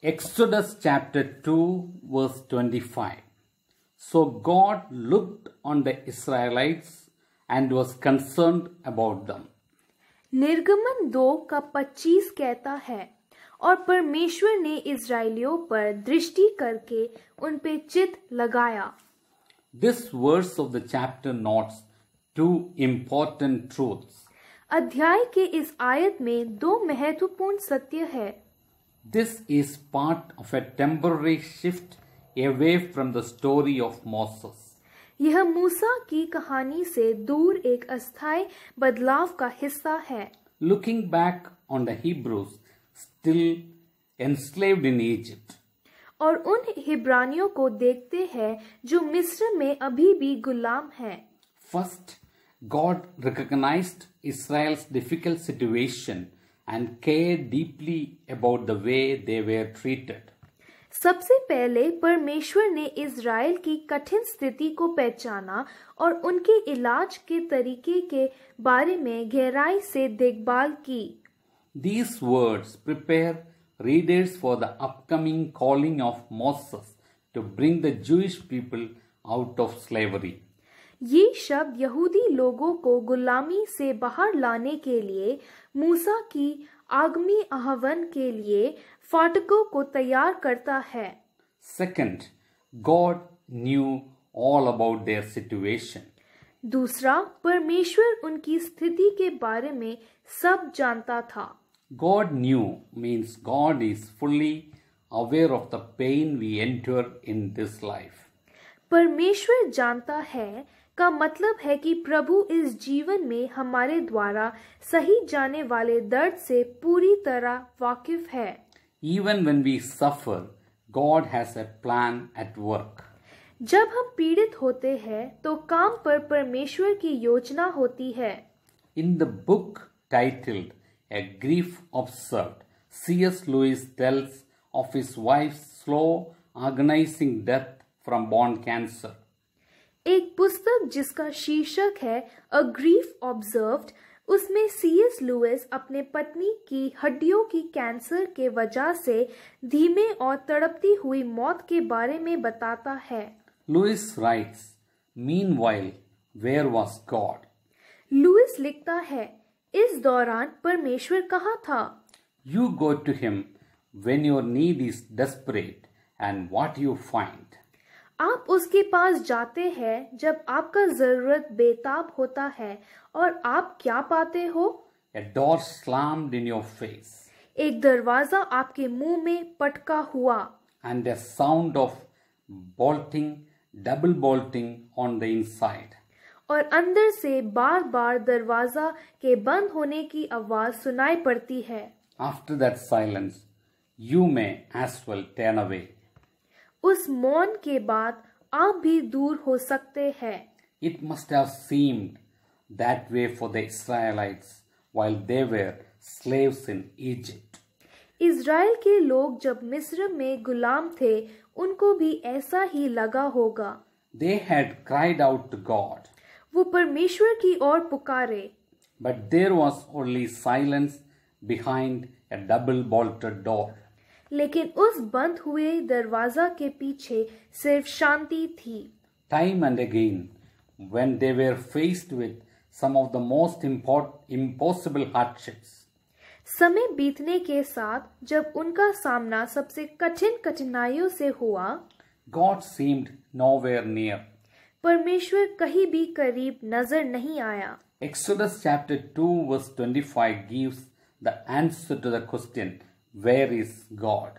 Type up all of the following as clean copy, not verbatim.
Exodus chapter 2 verse 25. So God looked on the Israelites and was concerned about them. निर्गमन 2 का 25 कहता है, और परमेश्वर ने इस्राएलियों पर दृष्टि करके उन पे चित्त लगाया. This verse of the chapter notes two important truths. अध्याय के इस आयत में 2 महत्वपूर्ण सत्य है. This is part of a temporary shift away from the story of Moses. यह मूसा की कहानी से दूर एक अस्थायी बदलाव का हिस्सा है. Looking back on the Hebrews still enslaved in Egypt. और उन हिब्रानियों को देखते हैं जो मिस्र में अभी भी गुलाम हैं. First, God recognized Israel's difficult situation and cared deeply about the way they were treated. सबसे पहले परमेश्वर ने इज़राइल की कठिन स्थिति को पहचाना और उनके इलाज के तरीके के बारे में गहराई से देखभाल की. These words prepare readers for the upcoming calling of Moses to bring the Jewish people out of slavery. ये शब्द यहूदी लोगों को गुलामी से बाहर लाने के लिए मूसा की आगामी आह्वान के लिए फाटकों को तैयार करता है. Second, God knew all about their situation. दूसरा, परमेश्वर उनकी स्थिति के बारे में सब जानता था. God knew means God is fully aware of the pain we endure in this life. परमेश्वर जानता है का मतलब है कि प्रभु इस जीवन में हमारे द्वारा सही जाने वाले दर्द से पूरी तरह वाकिफ है. Even when we suffer, God has a plan at work. जब हम पीड़ित होते हैं तो काम पर परमेश्वर की योजना होती है. In the book titled A Grief Observed, C.S. Lewis tells of his wife's slow, agonizing death from bone cancer. एक पुस्तक जिसका शीर्षक है अ ग्रीफ ऑब्जर्व्ड, उसमें सीएस लुइस अपने पत्नी की हड्डियों की कैंसर के वजह से धीमे और तड़पती हुई मौत के बारे में बताता है. Lewis writes, Meanwhile, where was God? Lewis लिखता है, इस दौरान परमेश्वर कहाँ था? You go to him when your need is desperate, and what you find? आप उसके पास जाते हैं जब आपका जरूरत बेताब होता है, और आप क्या पाते हो? A door slammed in your face. एक दरवाजा आपके मुंह में पटका हुआ. And a sound of bolting, double bolting on the inside. और अंदर से बार बार दरवाजा के बंद होने की आवाज सुनाई पड़ती है. After that silence, you may as well turn away. उस मौन के बाद आप भी दूर हो सकते हैं. It must have seemed that way for the Israelites while they were slaves in Egypt. Israel के लोग जब मिस्र में गुलाम थे, उनको भी ऐसा ही लगा होगा. They had cried out to God. वो परमेश्वर की ओर पुकारे. But there was only silence behind a double bolted door. लेकिन उस बंद हुए दरवाजा के पीछे सिर्फ शांति थी. Time and again, when they were faced with some of the most impossible hardships, समय बीतने के साथ जब उनका सामना सबसे कठिन कठिनाइयों से हुआ, God seemed nowhere near. परमेश्वर कहीं भी करीब नजर नहीं आया. Exodus chapter 2 verse 25 gives the answer to the question, where is God?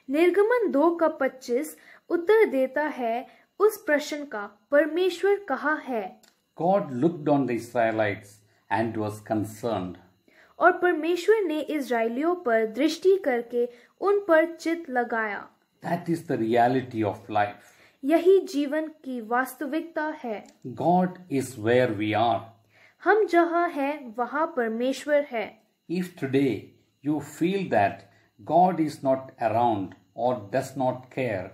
निर्गमन 2 का 25 उत्तर देता है उस प्रश्न का, परमेश्वर कहाँ है? God looked on the Israelites and was concerned. और परमेश्वर ने इज़राइलियों पर दृष्टि करके उन पर चित्त लगाया. That is the reality of life. यही जीवन की वास्तविकता है. God is where we are. हम जहाँ हैं वहाँ परमेश्वर है. If today you feel that God is not around or does not care,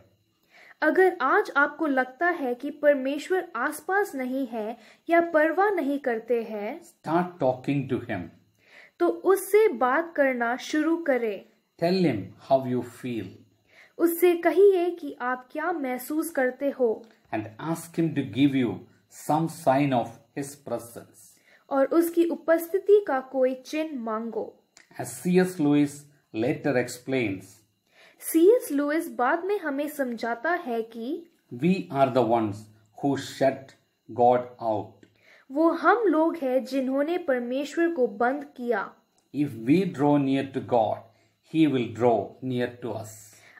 अगर आज आपको लगता है कि परमेश्वर आसपास नहीं है या परवाह नहीं करते हैं, start talking to him. तो उससे बात करना शुरू करें. Tell him how you feel उससे कहिए कि आप क्या महसूस करते हो and ask him to give you some sign of his presence. और उसकी उपस्थिति का कोई चिन्ह मांगो। As C.S. Lewis later explains, C.S. Lewis बाद में हमें समझाता है कि we are the ones who shut God out. वो हम लोग हैं जिन्होंने परमेश्वर को बंद किया। If we draw near to God, He will draw near to us.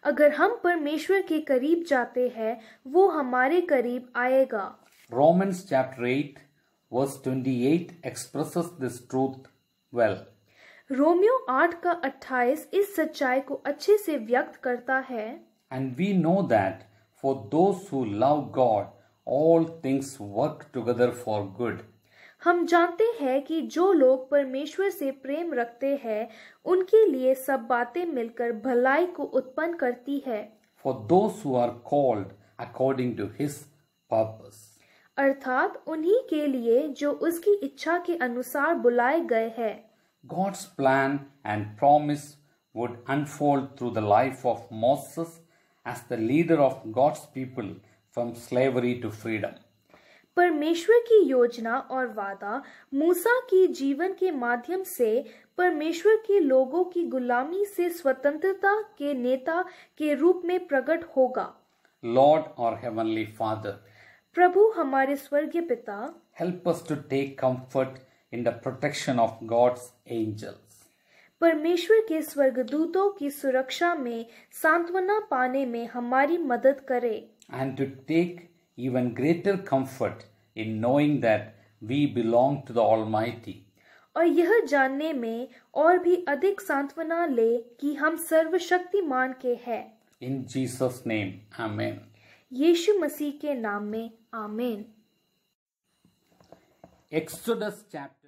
अगर हम परमेश्वर के करीब जाते हैं वो हमारे करीब आएगा। Romans chapter 8 verse 28 expresses this truth well. Romeo 8 का 28 इस सच्चाई को अच्छे से व्यक्त करता है। And we know that for those who love God, all things work together for good. हम जानते हैं कि जो लोग परमेश्वर से प्रेम रखते हैं उनके लिए सब बातें मिलकर भलाई को उत्पन्न करती है। For those who are called according to His purpose. अर्थात उन्हीं के लिए जो उसकी इच्छा के अनुसार बुलाए गए हैं। God's plan and promise would unfold through the life of Moses as the leader of God's people from slavery to freedom. परमेश्वर की योजना और वादा मूसा की जीवन के माध्यम से परमेश्वर के लोगों की गुलामी से स्वतंत्रता के नेता के रूप में प्रकट होगा। Lord our Heavenly Father, प्रभु हमारे स्वर्गीय पिता, help us to take comfort in the protection of God's angels. परमेश्वर के स्वर्गदूतों की सुरक्षा में सांत्वना पाने में हमारी मदद करे। And to take even greater comfort in knowing that we belong to the Almighty. और यह जानने में और भी अधिक सांत्वना ले कि हम सर्वशक्तिमान के हैं। In Jesus' name, Amen. यीशु मसीह के नाम में आमीन। Exodus chapter